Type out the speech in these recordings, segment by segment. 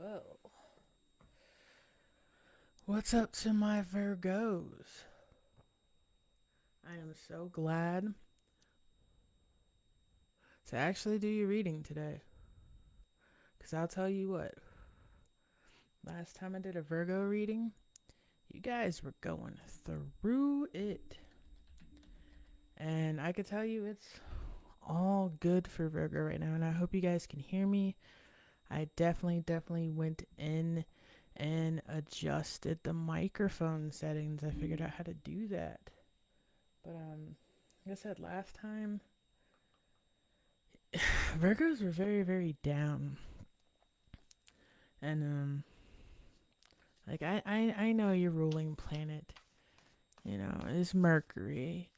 Well, what's up to my Virgos? I am so glad to actually do your reading today. Because I'll tell you what, last time I did a Virgo reading, you guys were going through it. And I could tell you it's all good for Virgo right now. And I hope you guys can hear me. I definitely went in and adjusted the microphone settings. I figured out how to do that. But like I said last time, Virgos were very down, and like I know your ruling planet, is Mercury,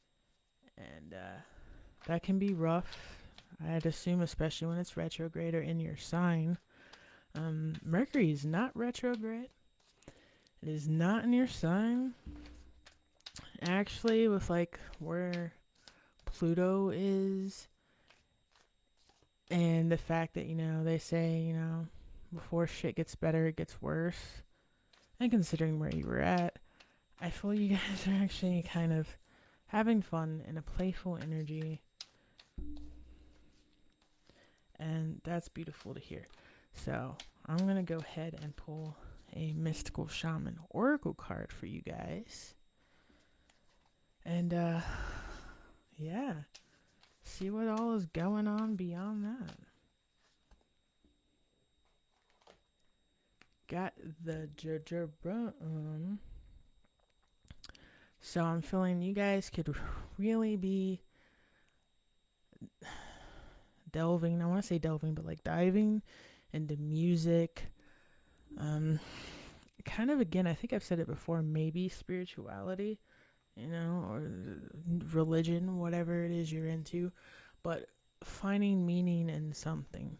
and that can be rough. I'd assume, especially when it's retrograde or in your sign. Mercury is not retrograde. It is not in your sign. Actually, with like where Pluto is, and the fact that they say before shit gets better, it gets worse. And considering where you were at, I feel you guys are actually kind of having fun in a playful energy. And that's beautiful to hear. So I'm going to go ahead and pull a Mystical Shaman Oracle card for you guys. And yeah, see what all is going on beyond that. Got the Jajabrum. So I'm feeling you guys could really be delving. I want to say delving, but like diving into music. Kind of again, I think I've said it before, maybe spirituality, or religion, whatever it is you're into, but finding meaning in something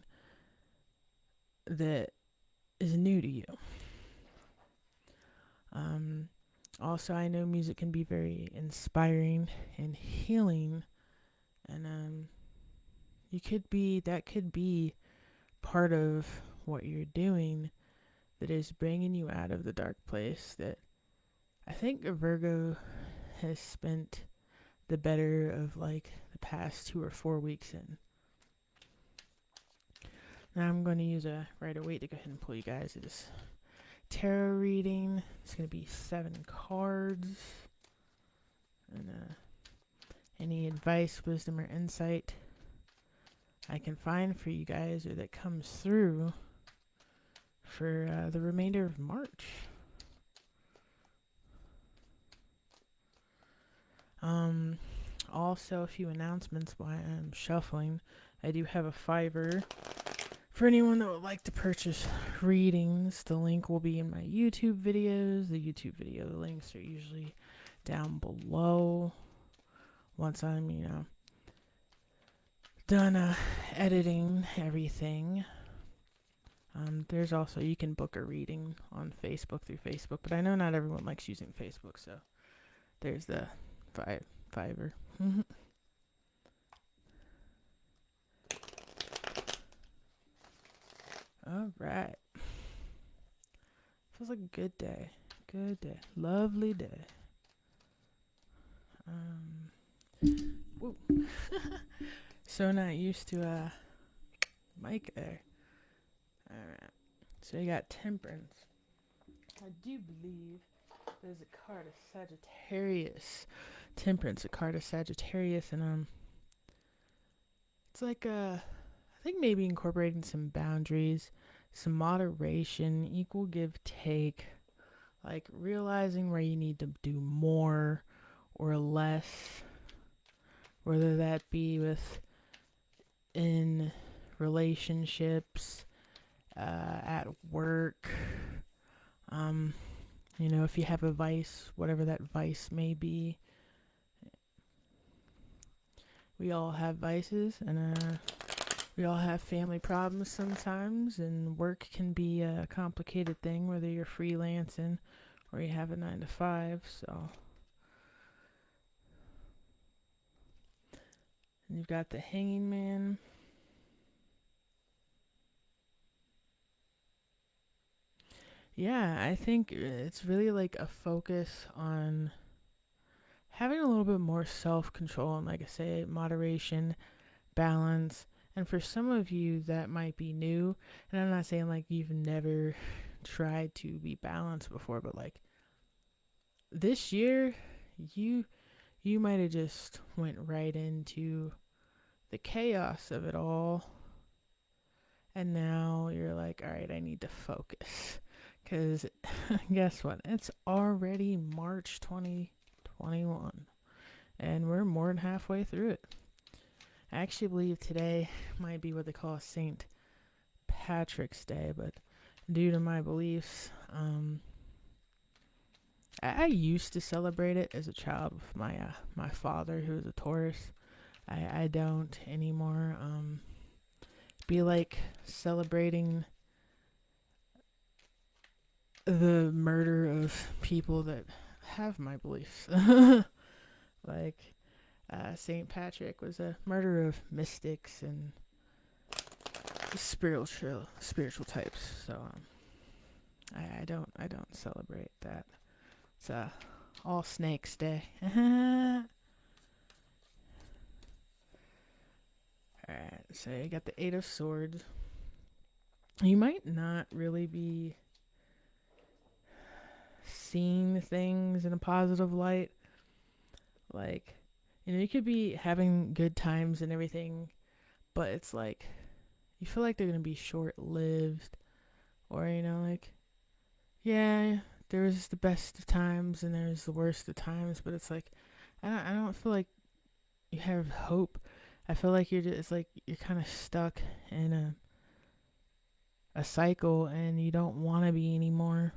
that is new to you. Also, I know music can be very inspiring and healing, and that could be part of what you're doing that is bringing you out of the dark place that I think a Virgo has spent the better of like the past 2 or 4 weeks in. Now I'm going to use a Rider-Waite to go ahead and pull you guys this tarot reading. It's going to be 7 cards. And any advice, wisdom, or insight I can find for you guys or that comes through for the remainder of March. Also, a few announcements while I'm shuffling. I do have a Fiverr for anyone that would like to purchase readings. The link will be in my YouTube videos. The YouTube video links are usually down below. Once I'm, done editing everything. There's also, you can book a reading on Facebook through Facebook, but I know not everyone likes using Facebook, so there's the Fiverr. All right. Feels like a good day. Good day. Lovely day. Woo. So not used to mic there. Alright. So you got Temperance. I do believe there's a card of Sagittarius. Temperance, a card of Sagittarius, and it's like I think maybe incorporating some boundaries, some moderation, equal give take, like realizing where you need to do more or less, whether that be with in relationships, at work, if you have a vice, whatever that vice may be. We all have vices, and we all have family problems sometimes, and work can be a complicated thing, whether you're freelancing or you have a 9 to 5. So, and you've got the Hanging Man. Yeah, I think it's really like a focus on having a little bit more self control and, like I say, moderation, balance. And for some of you, that might be new. And I'm not saying like you've never tried to be balanced before, but like this year, you you might have just went right into the chaos of it all, and now you're like, all right, I need to focus. Because guess what? It's already March 2021, and we're more than halfway through it. I actually believe today might be what they call St. Patrick's Day, but due to my beliefs, I used to celebrate it as a child with my father, who was a Taurus. I don't anymore. Be like celebrating the murder of people that have my beliefs. Like Saint Patrick was a murder of mystics and spiritual types. So I don't celebrate that. It's All Snakes Day. Alright, so you got the Eight of Swords. You might not really be seeing things in a positive light. Like, you could be having good times and everything, but it's like, you feel like they're going to be short lived. Or, like, yeah, there's the best of times and there's the worst of times, but it's like, I don't feel like you have hope. I feel like it's like you're kind of stuck in a cycle and you don't want to be anymore.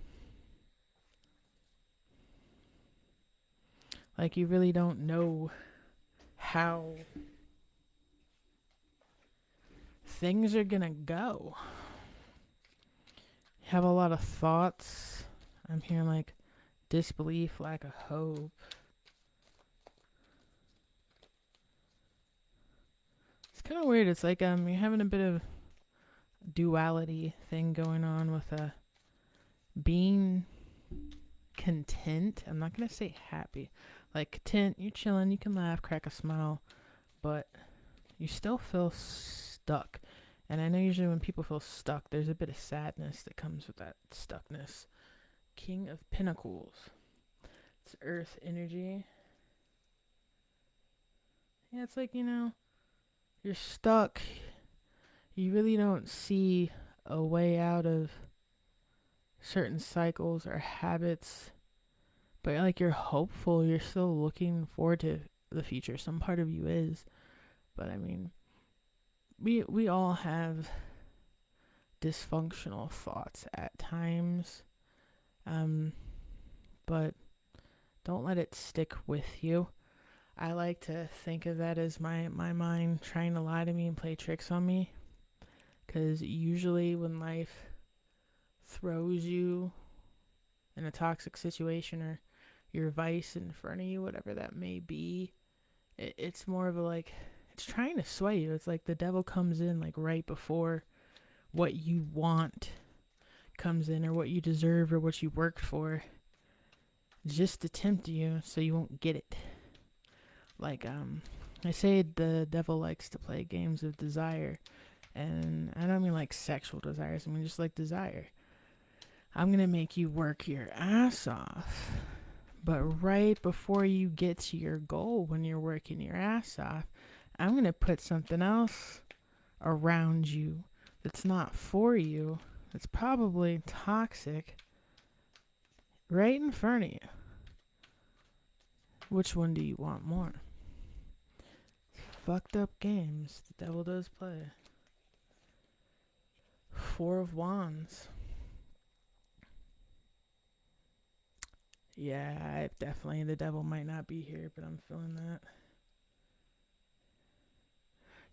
Like, you really don't know how things are gonna go. You have a lot of thoughts. I'm hearing like disbelief, lack of hope. It's kind of weird. It's like you're having a bit of duality thing going on with being content. I'm not gonna say happy. Like content, you're chilling, you can laugh, crack a smile, but you still feel stuck. And I know usually when people feel stuck, there's a bit of sadness that comes with that stuckness. King of Pentacles. It's earth energy. Yeah, it's like, you're stuck. You really don't see a way out of certain cycles or habits. But like you're hopeful, you're still looking forward to the future. Some part of you is. But I mean, we all have dysfunctional thoughts at times. But don't let it stick with you. I like to think of that as my mind trying to lie to me and play tricks on me. Because usually when life throws you in a toxic situation or your vice in front of you, whatever that may be, it's more of a like, it's trying to sway you. It's like the devil comes in like right before what you want comes in or what you deserve or what you worked for, just to tempt you so you won't get it. Like, I say the devil likes to play games of desire. And I don't mean like sexual desires. I mean just like desire. I'm going to make you work your ass off. But right before you get to your goal, when you're working your ass off, I'm going to put something else around you that's not for you, that's probably toxic, right in front of you. Which one do you want more? Fucked up games the devil does play. Four of Wands. Yeah, definitely the devil might not be here, but I'm feeling that.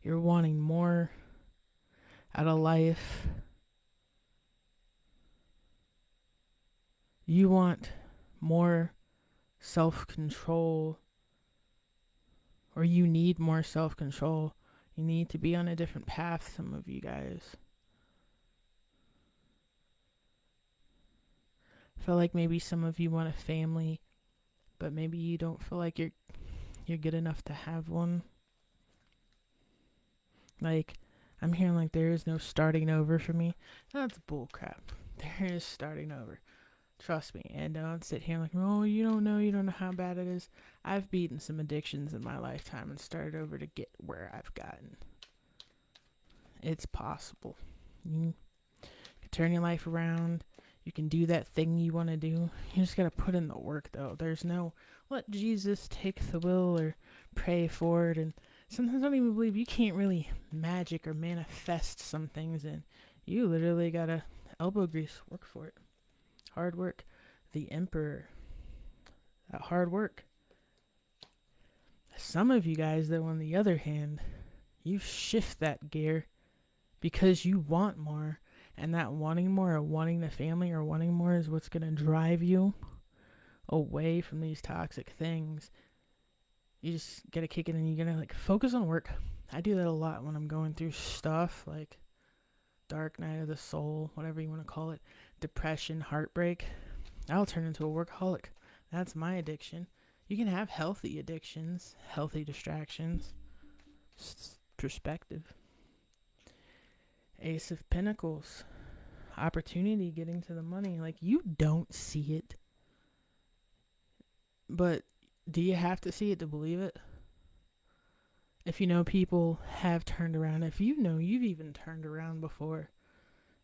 You're wanting more out of life. You want more self-control, or you need more self-control. You need to be on a different path, some of you guys. feel like maybe some of you want a family, but maybe you don't feel like you're good enough to have one. Like, I'm hearing like there is no starting over for me. That's bullcrap. There is starting over. Trust me. And don't sit here like, oh, you don't know how bad it is. I've beaten some addictions in my lifetime and started over to get where I've gotten. It's possible. You can turn your life around. You can do that thing you want to do. You just got to put in the work, though. There's no let Jesus take the will or pray for it. And sometimes I don't even believe you can't really magic or manifest some things. And you literally got to elbow grease, work for it. Hard work. The Emperor. That hard work. Some of you guys, though, on the other hand, you shift that gear because you want more. And that wanting more or wanting the family or wanting more is what's going to drive you away from these toxic things. You just got to kick it and you're going to like focus on work. I do that a lot when I'm going through stuff like dark night of the soul, whatever you want to call it, depression, heartbreak. I'll turn into a workaholic. That's my addiction. You can have healthy addictions, healthy distractions. Perspective. Ace of Pentacles. Opportunity, getting to the money. Like, you don't see it. But do you have to see it to believe it? If you know people have turned around, if you know you've even turned around before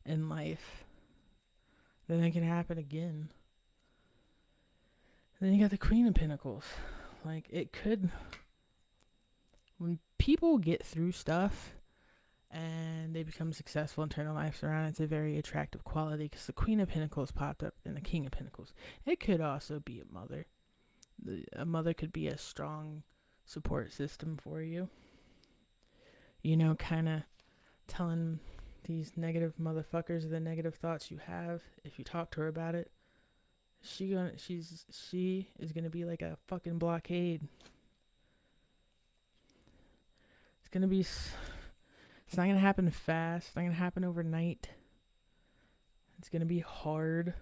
in life, then it can happen again. Then you got the Queen of Pentacles. Like, it could... When people get through stuff and they become successful and turn their lives around, it's a very attractive quality because the Queen of Pentacles popped up and the King of Pentacles. It could also be a mother. A mother could be a strong support system for you. You know, kind of telling these negative motherfuckers the negative thoughts you have. If you talk to her about it, she is gonna be like a fucking blockade. It's not gonna happen fast. It's not gonna happen overnight. It's gonna be hard.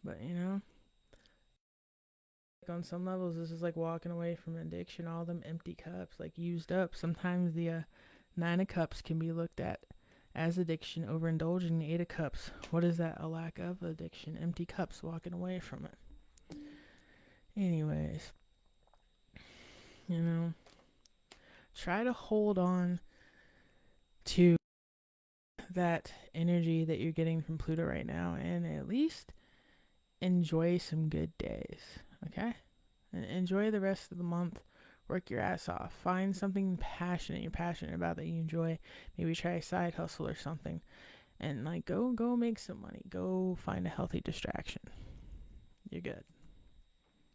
But you know, on some levels, this is like walking away from addiction. All them empty cups, like used up. Sometimes the Nine of Cups can be looked at as addiction, overindulging. The Eight of Cups, what is that? A lack of addiction. Empty cups, walking away from it. Anyways, you know, try to hold on to that energy that you're getting from Pluto right now and at least enjoy some good days, okay? And enjoy the rest of the month. Work your ass off. Find something you're passionate about that you enjoy. Maybe try a side hustle or something. And like go make some money. Go find a healthy distraction. You're good.